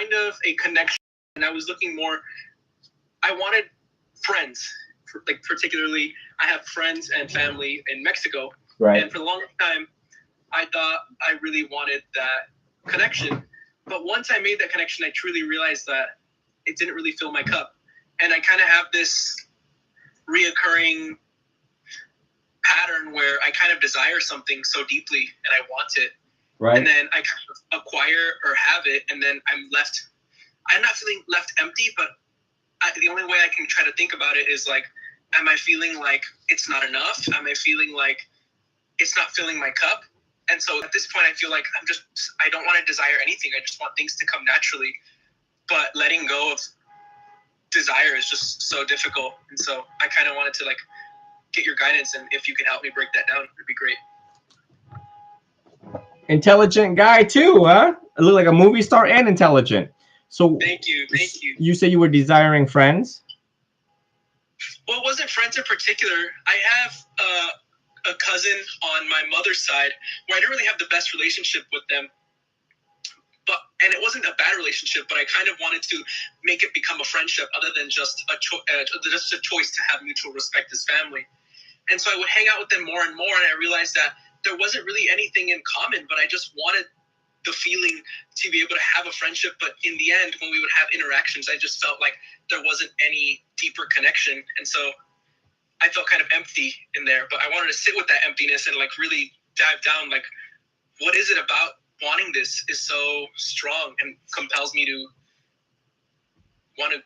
kind of a connection, and I was looking more. I wanted friends, like particularly. I have friends and family in Mexico, Right. and for the longest time, I thought I really wanted that connection. But once I made that connection, I truly realized that it didn't really fill my cup, and I kind of have this reoccurring pattern where I kind of desire something so deeply and I want it, Right. and then I kind of acquire or have it, and then I'm not feeling left empty, but the only way I can try to think about it is like, am I feeling like it's not enough? Am I feeling like it's not filling my cup? And so at this point, I feel like I don't want to desire anything. I just want things to come naturally. But letting go of desire is just so difficult. And so I kind of wanted to like get your guidance, and if you can help me break that down, it'd be great. Intelligent guy too, huh? I look like a movie star and intelligent. So Thank you. You say you were desiring friends? Well, it wasn't friends in particular. I have a cousin on my mother's side where I didn't really have the best relationship with them. And it wasn't a bad relationship, but I kind of wanted to make it become a friendship other than just a choice to have mutual respect as family. And so I would hang out with them more and more, and I realized that there wasn't really anything in common, but I just wanted the feeling to be able to have a friendship. But in the end, when we would have interactions, I just felt like there wasn't any deeper connection. And so I felt kind of empty in there, but I wanted to sit with that emptiness and like really dive down. Like, what is it about wanting this is so strong and compels me to want to,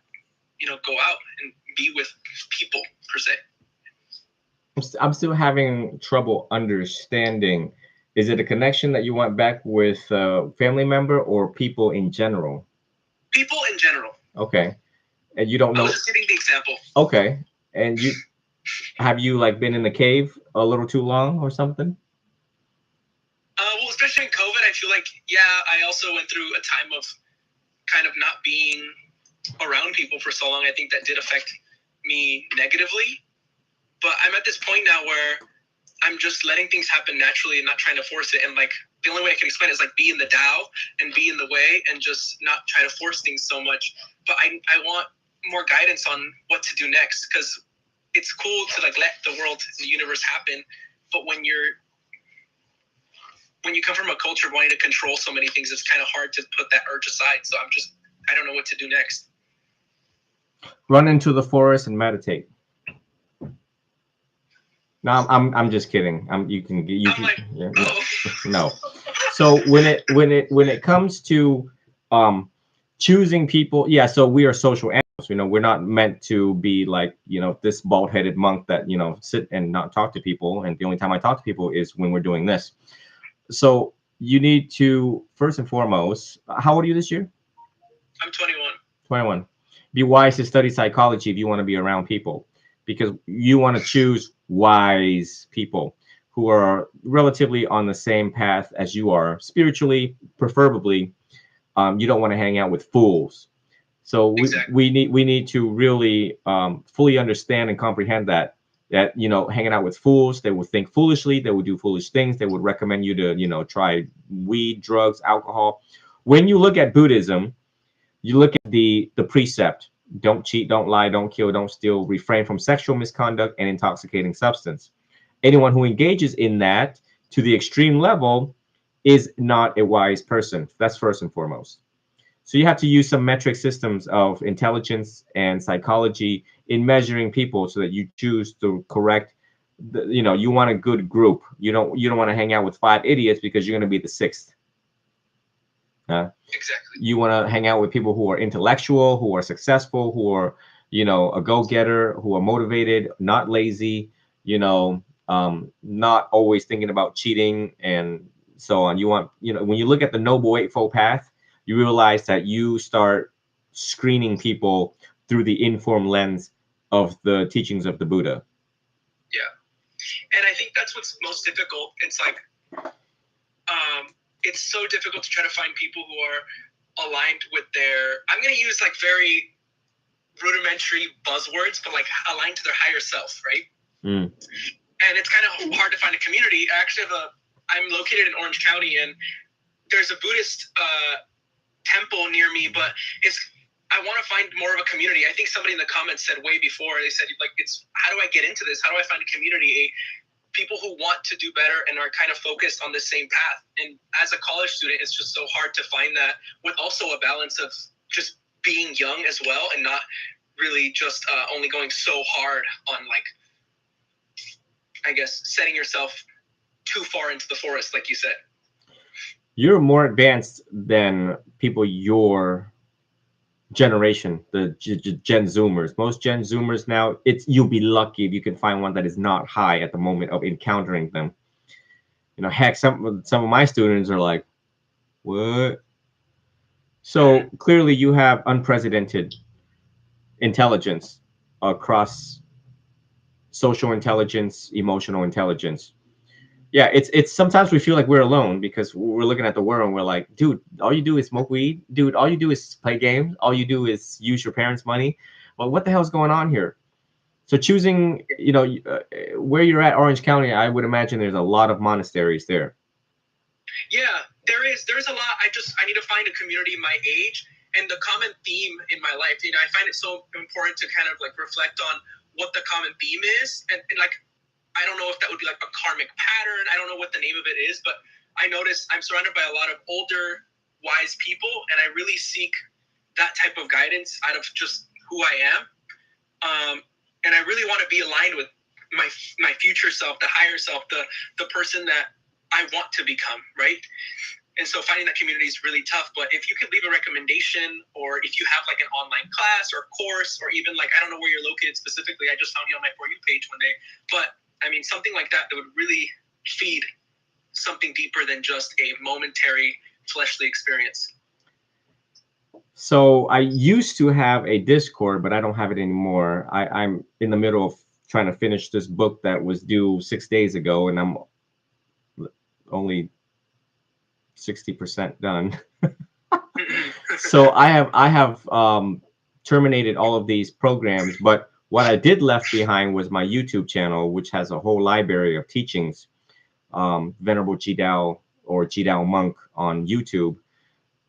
go out and be with people per se. I'm still having trouble understanding. Is it a connection that you want back with a family member or people in general? People in general. Okay. And you don't know. I was just giving the example. Okay. And have you like been in the cave a little too long or something? Well, especially in COVID, I feel like, I also went through a time of kind of not being around people for so long. I think that did affect me negatively. But I'm at this point now where I'm just letting things happen naturally and not trying to force it. And like the only way I can explain it is like be in the Tao and be in the way and just not try to force things so much. But I want more guidance on what to do next, because it's cool to like let the world, the universe happen. But when you come from a culture of wanting to control so many things, it's kind of hard to put that urge aside. So I don't know what to do next. Run into the forest and meditate. No, I'm just kidding. No. So when it comes to choosing people, so we are social animals. We're not meant to be like, this bald-headed monk that, sit and not talk to people. And the only time I talk to people is when we're doing this. So you need to, first and foremost, how old are you this year? I'm 21. 21. Be wise to study psychology if you want to be around people, because you want to choose wise people who are relatively on the same path as you are spiritually, preferably. You don't want to hang out with fools. So we need to really fully understand and comprehend that hanging out with fools, they will think foolishly, they will do foolish things, they would recommend you to try weed, drugs, alcohol. When you look at Buddhism, you look at the precept: don't cheat, don't lie, don't kill, don't steal, refrain from sexual misconduct and intoxicating substance. Anyone who engages in that to the extreme level is not a wise person. That's first and foremost. So you have to use some metric systems of intelligence and psychology in measuring people so that you choose the correct, you want a good group. You don't want to hang out with 5 idiots because you're going to be the 6th. Exactly. You want to hang out with people who are intellectual, who are successful, who are, a go-getter, who are motivated, not lazy, not always thinking about cheating and so on. You want, when you look at the Noble Eightfold Path, you realize that you start screening people through the informed lens of the teachings of the Buddha. Yeah. And I think that's what's most difficult. It's like, it's so difficult to try to find people who are aligned with I'm going to use like very rudimentary buzzwords, but like aligned to their higher self, right? Mm. And it's kind of hard to find a community. I actually I'm located in Orange County, and there's a Buddhist temple near me, but I want to find more of a community. I think somebody in the comments said way before, they said, like, it's how do I get into this? How do I find a community? People who want to do better and are kind of focused on the same path. And as a college student, it's just so hard to find that, with also a balance of just being young as well and not really just only going so hard on, like, I guess, setting yourself too far into the forest, like you said. You're more advanced than people your generation, the Gen Zoomers. Most Gen Zoomers now, you'll be lucky if you can find one that is not high at the moment of encountering them. You know, heck, some of my students are like, what? So clearly you have unprecedented intelligence across social intelligence, emotional intelligence. Yeah, it's sometimes we feel like we're alone because we're looking at the world and we're like, dude, all you do is smoke weed. Dude, all you do is play games. All you do is use your parents' money. Well, what the hell's going on here? So choosing, you know, where you're at, Orange County, I would imagine there's a lot of monasteries there. Yeah, there's a lot. I need to find a community my age, and the common theme in my life. You know, I find it so important to kind of like reflect on what the common theme is, and like, I don't know if that would be like a karmic pattern. I don't know what the name of it is, but I notice I'm surrounded by a lot of older, wise people, and I really seek that type of guidance out of just who I am. And I really want to be aligned with my future self, the higher self, the person that I want to become, right? And so finding that community is really tough. But if you could leave a recommendation, or if you have like an online class or course, or even like, I don't know where you're located specifically. I just found you on my For You page one day. But I mean, something like that would really feed something deeper than just a momentary fleshly experience. So I used to have a Discord, but I don't have it anymore. I'm in the middle of trying to finish this book that was due 6 days ago, and I'm only 60% done. So I have terminated all of these programs, but what I did left behind was my YouTube channel, which has a whole library of teachings. Venerable Jidao, or Jidao Monk, on YouTube.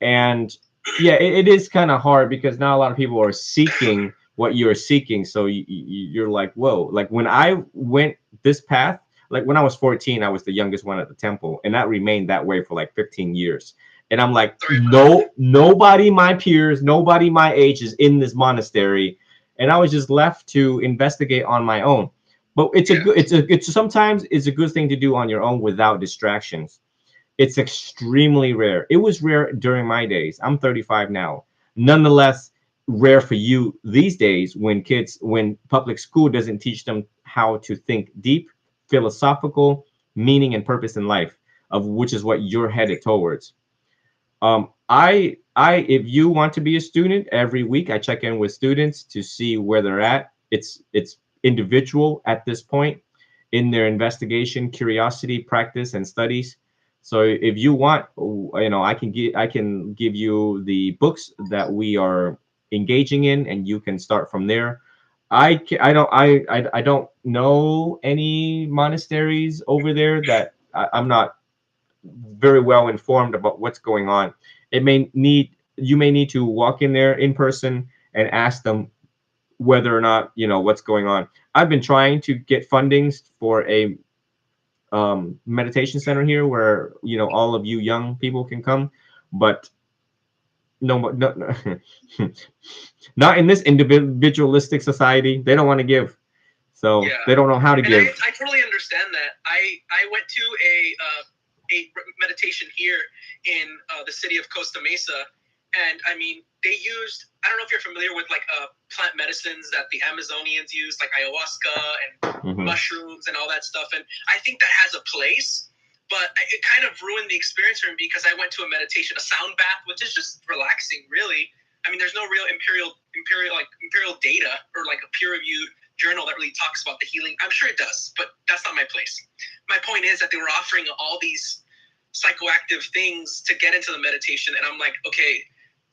And yeah, it is kind of hard because not a lot of people are seeking what you're seeking. So you're like, whoa. Like when I went this path, like when I was 14, I was the youngest one at the temple, and that remained that way for like 15 years. And I'm like, nobody my peers, nobody my age is in this monastery, and I was just left to investigate on my own. But it's sometimes it's a good thing to do on your own without distractions. It's extremely rare. It was rare during my days. I'm 35 now. Nonetheless, rare for you these days when public school doesn't teach them how to think deep, philosophical, meaning and purpose in life, of which is what you're headed towards. If you want to be a student, every week I check in with students to see where they're at. It's individual at this point in their investigation, curiosity, practice, and studies. So if you want, I can give you the books that we are engaging in, and you can start from there. I don't know any monasteries over there that I'm not very well informed about what's going on. You may need to walk in there in person and ask them whether or not what's going on. I've been trying to get fundings for a meditation center here where all of you young people can come, but no, not in this individualistic society. They don't want to give, so yeah. They don't know how to give. I totally understand that. I went to a meditation here in the city of Costa Mesa, and I mean, they used, I don't know if you're familiar with like plant medicines that the Amazonians use, like ayahuasca and mushrooms and all that stuff. And I think that has a place, but it kind of ruined the experience for me because I went to a meditation, a sound bath, which is just relaxing, really. I mean, there's no real empirical data or like a peer-reviewed journal that really talks about the healing. I'm sure it does, but that's not my place. My point is that they were offering all these psychoactive things to get into the meditation, and I'm like, okay,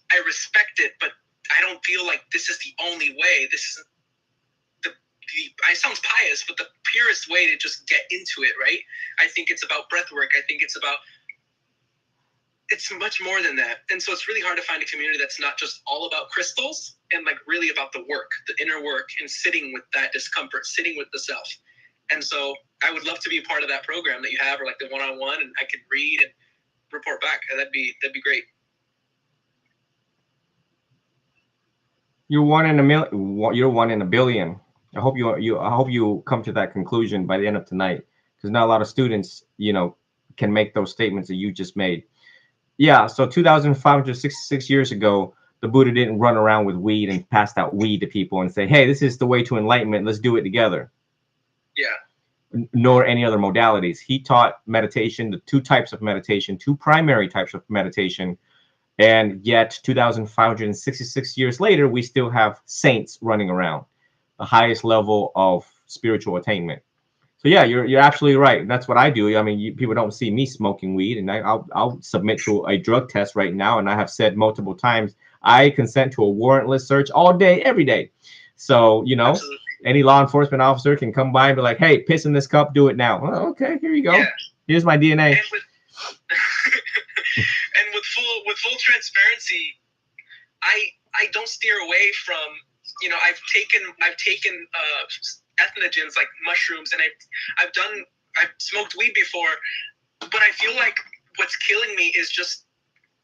I respect it, but I don't feel like this is the only way. This isn't it sounds pious, but the purest way to just get into it, right? I think it's about breath work. I think it's about it's much more than that. And so it's really hard to find a community that's not just all about crystals and like really about the work, the inner work, and sitting with that discomfort, sitting with the self. And so I would love to be a part of that program that you have, or like the one-on-one, and I could read and report back. That'd be great. You're one in a million. You're one in a billion. I hope you come to that conclusion by the end of tonight, because not a lot of students, can make those statements that you just made. Yeah. So 2,566 years ago, the Buddha didn't run around with weed and passed out weed to people and say, "Hey, this is the way to enlightenment. Let's do it together." Yeah. Nor any other modalities. He taught meditation, the two primary types of meditation. And yet 2,566 years later, we still have saints running around, the highest level of spiritual attainment. So yeah, you're absolutely right. That's what I do. I mean, people don't see me smoking weed, and I'll submit to a drug test right now. And I have said multiple times, I consent to a warrantless search all day, every day. So, Absolutely. Any law enforcement officer can come by and be like, "Hey, piss in this cup, do it now." Well, okay, here you go. Yeah. Here's my DNA. And with full transparency, I don't steer away from, I've taken entheogens like mushrooms, and I've smoked weed before, but I feel like what's killing me is just,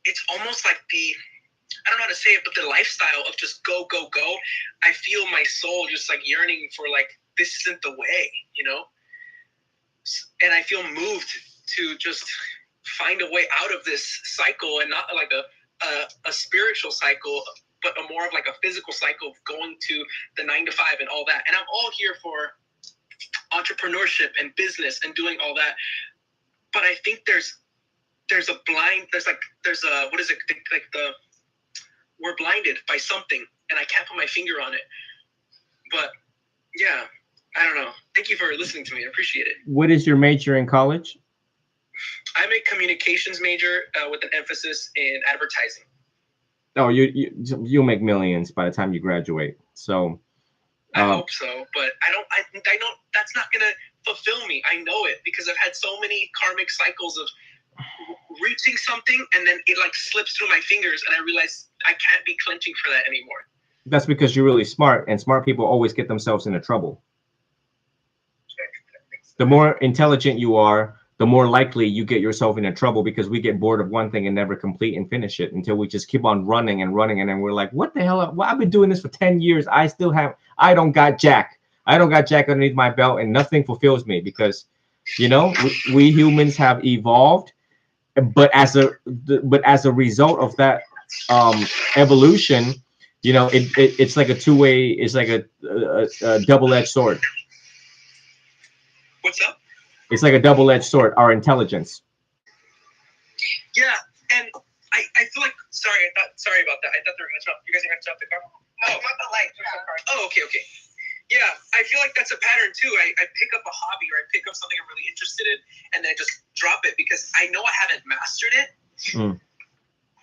it's almost like I don't know how to say it, but the lifestyle of just go, go, go. I feel my soul just like yearning for like, this isn't the way, and I feel moved to just find a way out of this cycle, and not like a spiritual cycle, but more of like a physical cycle of going to the 9 to 5 and all that. And I'm all here for entrepreneurship and business and doing all that. But I think we're blinded by something, and I can't put my finger on it. But yeah, I don't know. Thank you for listening to me. I appreciate it. What is your major in college? I'm a communications major with an emphasis in advertising. Oh, you'll make millions by the time you graduate. So I hope so, but I don't. That's not gonna fulfill me. I know it, because I've had so many karmic cycles of reaching something, and then it like slips through my fingers, and I realize I can't be clenching for that anymore. That's because you're really smart, and smart people always get themselves into trouble. The more intelligent you are, the more likely you get yourself into trouble, because we get bored of one thing and never complete and finish it, until we just keep on running and running. And then we're like, what the hell? Well, I've been doing this for 10 years. I don't got jack. I don't got jack underneath my belt, and nothing fulfills me, because, we humans have evolved, but as a result of that evolution, it's like a two-way, it's like a double-edged sword. What's up? It's like a double-edged sword, our intelligence. Yeah, and I feel like, sorry about that. I thought they were going to stop. You guys are going to stop the car? Oh, not the light. Oh, okay. Yeah, I feel like that's a pattern too. I pick up a hobby, or I pick up something I'm really interested in, and then I just drop it because I know I haven't mastered it.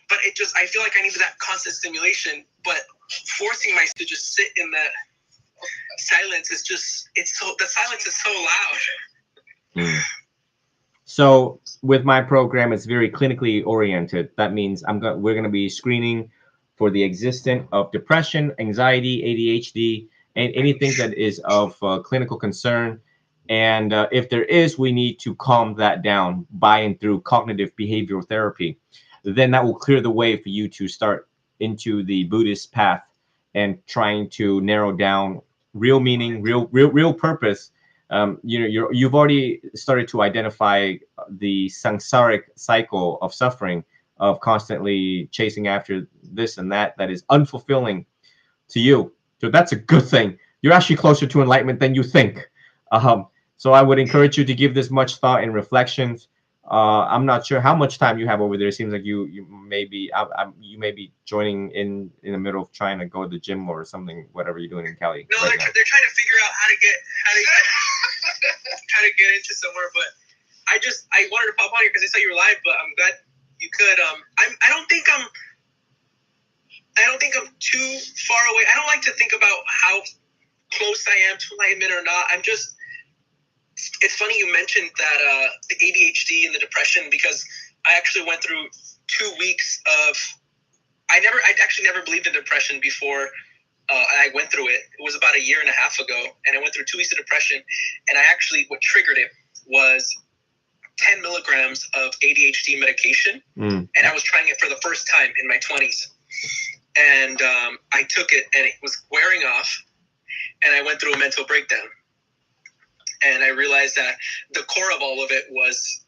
But I feel like I need that constant stimulation. But forcing myself to just sit in that silence is the silence is so loud. So with my program, it's very clinically oriented. That means we're going to be screening for the existence of depression, anxiety, ADHD, and anything that is of clinical concern. And if there is, we need to calm that down by and through cognitive behavioral therapy. Then that will clear the way for you to start into the Buddhist path and trying to narrow down real meaning, real purpose. You've already started to identify the samsaric cycle of suffering, of constantly chasing after this and that is unfulfilling to you. So that's a good thing. You're actually closer to enlightenment than you think. So I would encourage you to give this much thought and reflections. I'm not sure how much time you have over there. It seems like you may be joining in the middle of trying to go to the gym or something, whatever you're doing in Cali. No, they're trying to figure out how to get into somewhere. But I wanted to pop on here because I saw you were live. But I'm glad you could. I don't think I'm too far away. I don't like to think about how close I am to enlightenment or not. It's funny you mentioned that the ADHD and the depression, because I actually went through 2 weeks of, I actually never believed in depression before I went through it. It was about a year and a half ago, and I went through 2 weeks of depression. And what triggered it was 10 milligrams of ADHD medication, and I was trying it for the first time in my 20s. And I took it, and it was wearing off, and I went through a mental breakdown. And I realized that the core of all of it was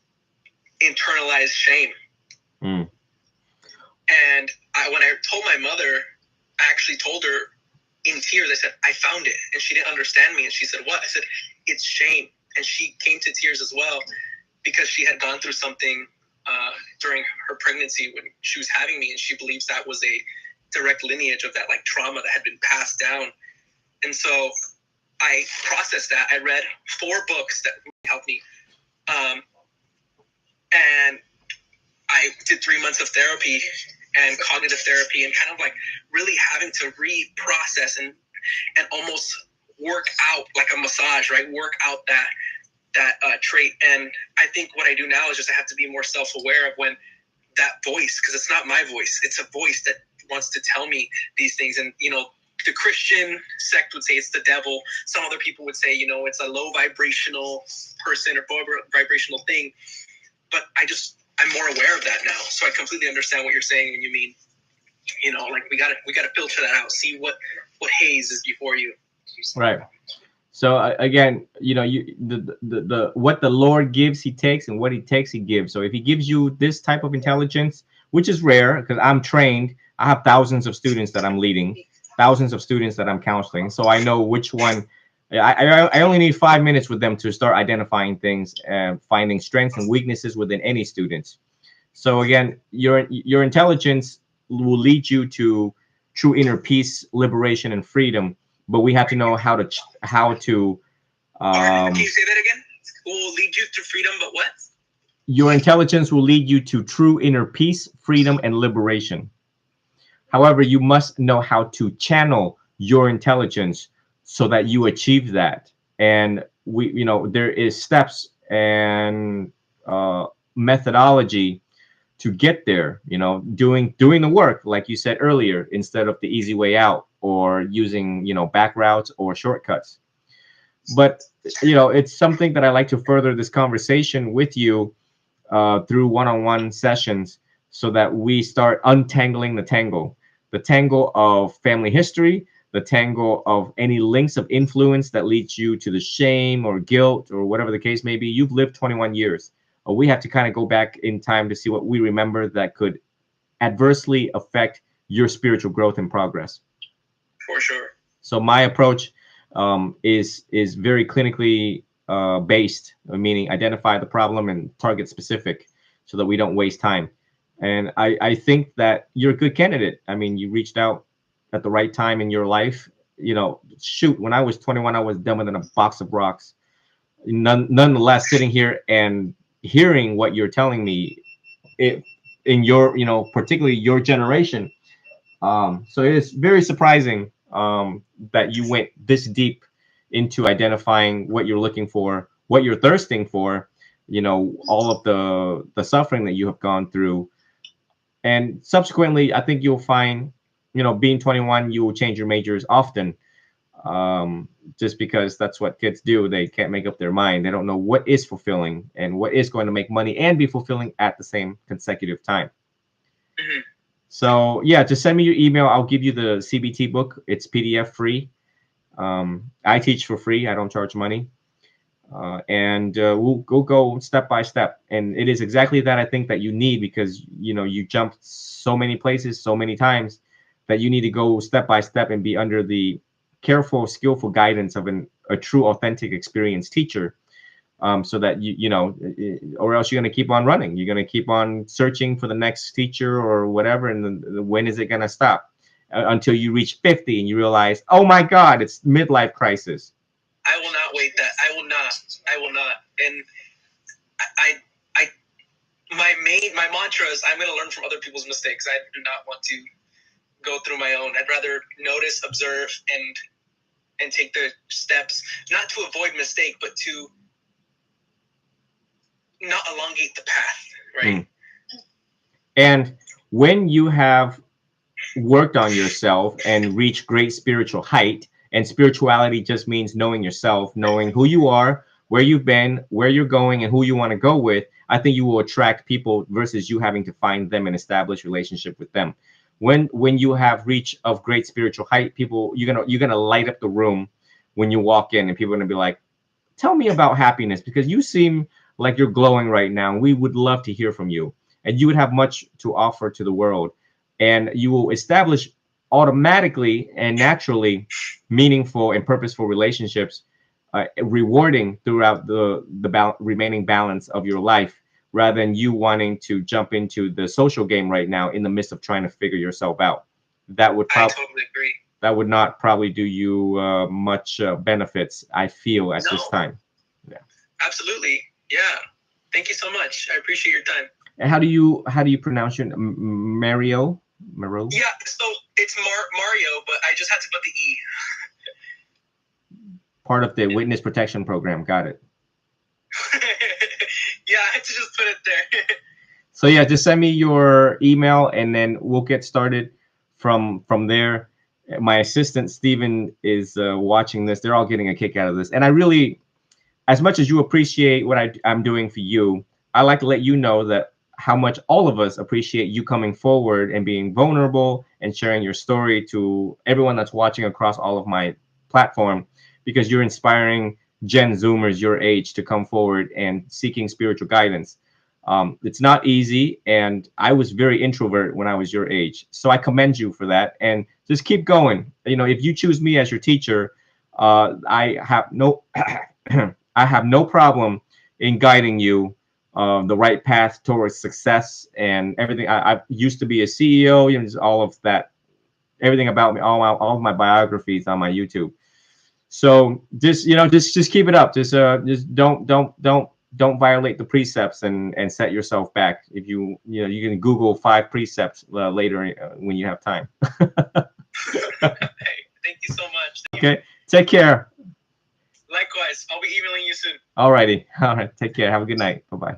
internalized shame. And when I told my mother, I actually told her in tears, I said, I found it. And she didn't understand me. And she said, what? I said, it's shame. And she came to tears as well, because she had gone through something during her pregnancy when she was having me. And she believes that was a direct lineage of that like trauma that had been passed down. And so I processed that. I read 4 books that helped me. And I did 3 months of therapy and cognitive therapy, and kind of like really having to reprocess and almost work out like a massage, right? Work out that trait. And I think what I do now is just I have to be more self-aware of when that voice, because it's not my voice, it's a voice that wants to tell me these things. And, you know, the Christian sect would say it's the devil. Some other people would say, you know, it's a low vibrational person or vibrational thing. But I'm more aware of that now. So I completely understand what you're saying when you mean, you know, like we gotta filter that out, see what haze is before you. Right. So again, you know, the what the Lord gives, He takes, and what He takes, He gives. So if He gives you this type of intelligence, which is rare, because I'm trained, I have thousands of students that I'm leading, thousands of students that I'm counseling. So I know which one. I only need 5 minutes with them to start identifying things and finding strengths and weaknesses within any students. So again, your intelligence will lead you to true inner peace, liberation, and freedom. But we have to know how to. Can you say that again? Will lead you to freedom, but what? Your intelligence will lead you to true inner peace, freedom, and liberation. However, you must know how to channel your intelligence so that you achieve that. And there is steps and methodology to get there, doing the work, like you said earlier, instead of the easy way out or using, back routes or shortcuts. But, it's something that I like to further this conversation with you through one-on-one sessions so that we start untangling the tangle of family history, the tangle of any links of influence that leads you to the shame or guilt or whatever the case may be. You've lived 21 years. We have to kind of go back in time to see what we remember that could adversely affect your spiritual growth and progress. For sure. So my approach is very clinically based, meaning identify the problem and target specific so that we don't waste time. And I think that you're a good candidate. I mean, you reached out at the right time in your life. Shoot, when I was 21, I was dumber than a box of rocks. Nonetheless, sitting here and hearing what you're telling me, in your, particularly your generation. So it is very surprising that you went this deep into identifying what you're looking for, what you're thirsting for, all of the suffering that you have gone through. And subsequently, I think you'll find, being 21, you will change your majors often, just because that's what kids do. They can't make up their mind. They don't know what is fulfilling and what is going to make money and be fulfilling at the same consecutive time. Mm-hmm. So yeah, just send me your email. I'll give you the CBT book. It's PDF free. I teach for free. I don't charge money. And we'll go step by step. And it is exactly that I think that you need, because, you jumped so many places, so many times, that you need to go step by step and be under the careful, skillful guidance of a true, authentic, experienced teacher. So that or else you're going to keep on running. You're going to keep on searching for the next teacher or whatever. And then when is it going to stop? Until you reach 50 and you realize, oh my God, it's midlife crisis. I will not wait that. I will not. And my mantra is I'm going to learn from other people's mistakes. I do not want to go through my own. I'd rather notice, observe, and take the steps, not to avoid mistake, but to not elongate the path, right? And when you have worked on yourself and reached great spiritual height, and spirituality just means knowing yourself, knowing who you are, where you've been, where you're going, and who you want to go with, I think you will attract people versus you having to find them and establish relationship with them. When you have reached of great spiritual height, people you're gonna light up the room when you walk in, and people are gonna be like, tell me about happiness because you seem like you're glowing right now. We would love to hear from you, and you would have much to offer to the world, and you will establish automatically and naturally meaningful and purposeful relationships, rewarding throughout the remaining balance of your life, rather than you wanting to jump into the social game right now in the midst of trying to figure yourself out. That would I probably totally agree. that would not probably do you much benefits, I feel, at this No, time. Yeah. absolutely. Yeah. Thank you so much. I appreciate your time. And how do you pronounce your Mario? Mario? Yeah, so it's Mario, but I just had to put the E. Part of the witness protection program. Got it. Yeah, I had to just put it there. So yeah, just send me your email and then we'll get started from there. My assistant Steven is watching this. They're all getting a kick out of this. And I really, as much as you appreciate what I'm doing for you, I like to let you know that how much all of us appreciate you coming forward and being vulnerable and sharing your story to everyone that's watching across all of my platform, because you're inspiring Gen Zoomers your age to come forward and seeking spiritual guidance. It's not easy, and I was very introvert when I was your age, so I commend you for that. And just keep going. You know, if you choose me as your teacher, I have no I have no problem in guiding you the right path towards success and everything. I used to be a CEO, you know, just all of that, everything about me, all of my biographies on my YouTube. So just just keep it up. Just don't violate the precepts and set yourself back. If you can Google 5 precepts later when you have time. Hey, thank you so much. Okay, take care. Likewise, I'll be emailing you soon. Alrighty, all right, take care. Have a good night. Bye bye.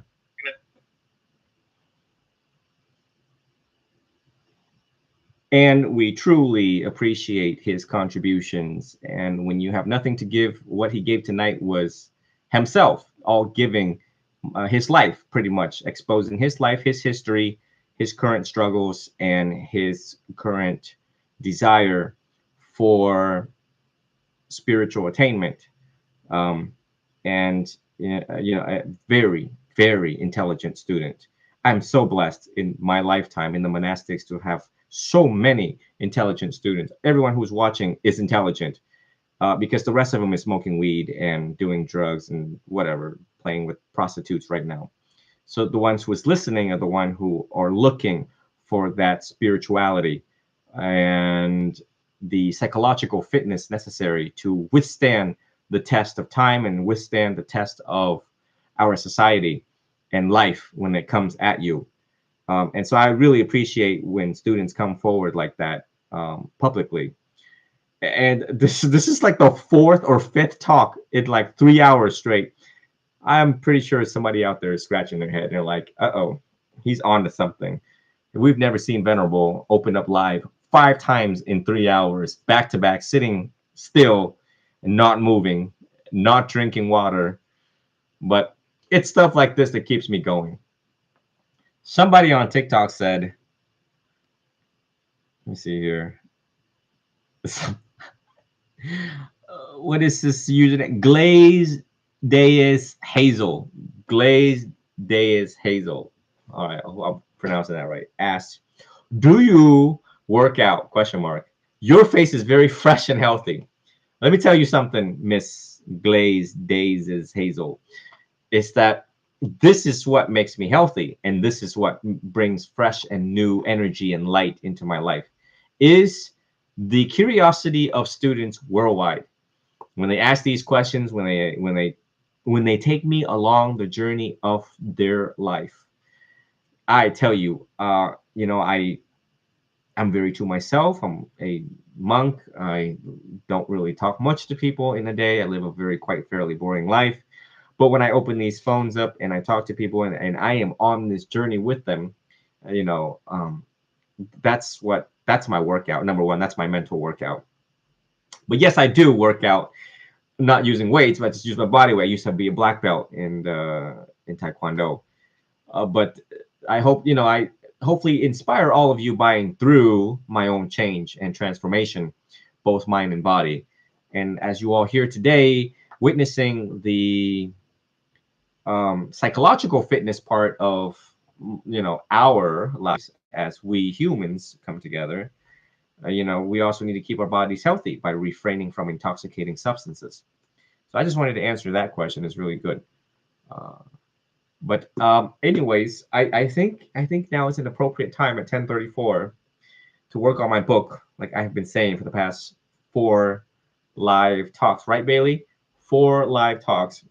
And we truly appreciate his contributions. And when you have nothing to give, what he gave tonight was himself, all giving his life, pretty much exposing his life, his history, his current struggles, and his current desire for spiritual attainment. Um, and a very, very intelligent student. I'm so blessed in my lifetime in the monastics to have so many intelligent students. Everyone who's watching is intelligent, because the rest of them is smoking weed and doing drugs and whatever, playing with prostitutes right now. So the ones who is listening are the one who are looking for that spirituality and the psychological fitness necessary to withstand the test of time and withstand the test of our society and life when it comes at you. And so I really appreciate when students come forward like that, publicly. And this is like the 4th or 5th talk in like 3 hours straight. I'm pretty sure somebody out there is scratching their head and they're like, "Uh-oh, he's on to something." We've never seen Venerable open up live 5 times in 3 hours, back to back, sitting still and not moving, not drinking water. But it's stuff like this that keeps me going. Somebody on TikTok said, let me see here. What is this username? Glaze Deis Hazel. Glaze Deis Hazel. All right, I'm pronouncing that right. Asked, do you work out? Question mark. Your face is very fresh and healthy. Let me tell you something, Miss Glaze Deis Hazel. It's that this is what makes me healthy, and this is what brings fresh and new energy and light into my life, is the curiosity of students worldwide. When they ask these questions, when they take me along the journey of their life, I tell you, I'm very to myself. I'm a monk. I don't really talk much to people in a day. I live a very quite fairly boring life. But when I open these phones up and I talk to people and I am on this journey with them, You know, that's my workout. Number one, that's my mental workout. But yes, I do work out, not using weights, but just use my body weight. I used to be a black belt in Taekwondo. But I hope, I hopefully inspire all of you buying through my own change and transformation, both mind and body. And as you all here today, witnessing the psychological fitness part of, our lives as we humans come together, we also need to keep our bodies healthy by refraining from intoxicating substances. So I just wanted to answer that question. It's really good. Uh, but anyways, I think now is an appropriate time at 10:34 to work on my book, like I have been saying for the past 4 live talks, right, Bailey? 4 live talks,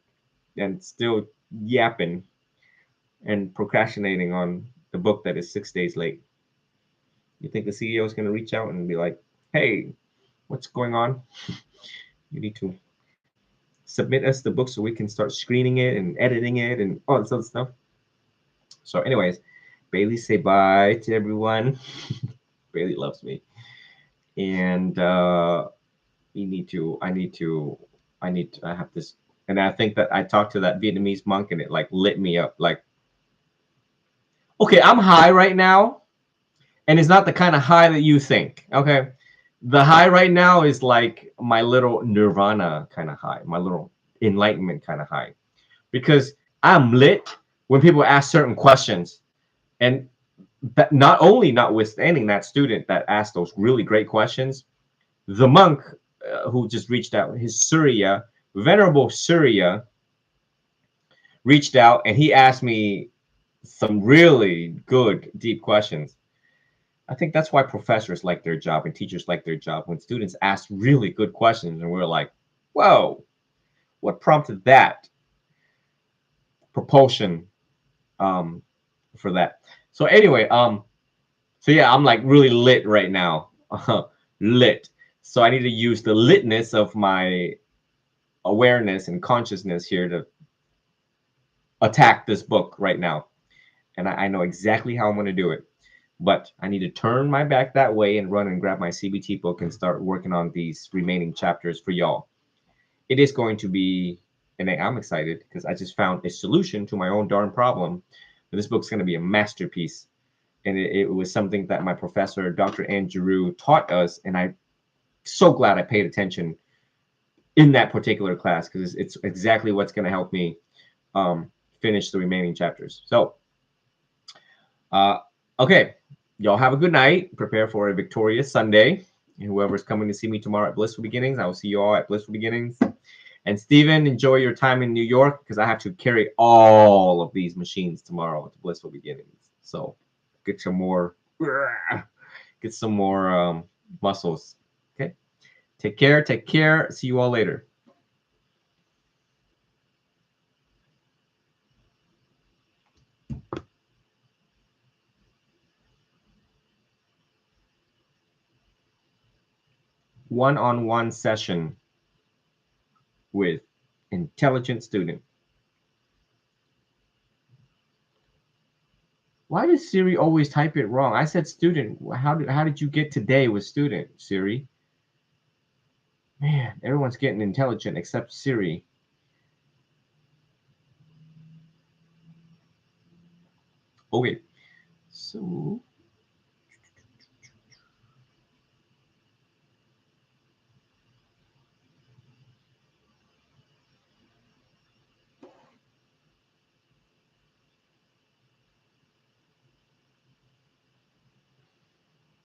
and still yapping and procrastinating on the book that is 6 days late. You think the CEO is going to reach out and be like, "Hey, what's going on? You need to submit us the book so we can start screening it and editing it and all this other stuff." So, anyways, Bailey, say bye to everyone. Bailey loves me, and we need to. I need to. I need to. I have this, and I think that I talked to that Vietnamese monk, and it like lit me up. Like, okay, I'm high right now, and it's not the kind of high that you think. Okay, the high right now is like my little nirvana kind of high, my little enlightenment kind of high, because I'm lit when people ask certain questions. And that not only notwithstanding that student that asked those really great questions, the monk who just reached out, his Surya, Venerable Surya, reached out and he asked me some really good, deep questions. I think that's why professors like their job and teachers like their job when students ask really good questions and we're like, whoa, what prompted that propulsion um, for that? So anyway, so yeah, I'm like really lit right now. Lit. So I need to use the litness of my awareness and consciousness here to attack this book right now. And I know exactly how I'm going to do it. But I need to turn my back that way and run and grab my CBT book and start working on these remaining chapters for y'all. It is going to be, and I'm excited because I just found a solution to my own darn problem. This book's going to be a masterpiece. And it was something that my professor, Dr. Andrew, taught us. And I'm so glad I paid attention in that particular class because it's exactly what's going to help me finish the remaining chapters. So, okay, y'all have a good night. Prepare for a victorious Sunday. And whoever's coming to see me tomorrow at Blissful Beginnings, I will see you all at Blissful Beginnings. And Stephen, enjoy your time in New York because I have to carry all of these machines tomorrow to Blissful Beginnings. So get some more, muscles. Okay. Take care. Take care. See you all later. One-on-one session with intelligent student. Why does Siri always type it wrong? I said student. How did you get today with student, Siri? Man, everyone's getting intelligent except Siri. Okay. So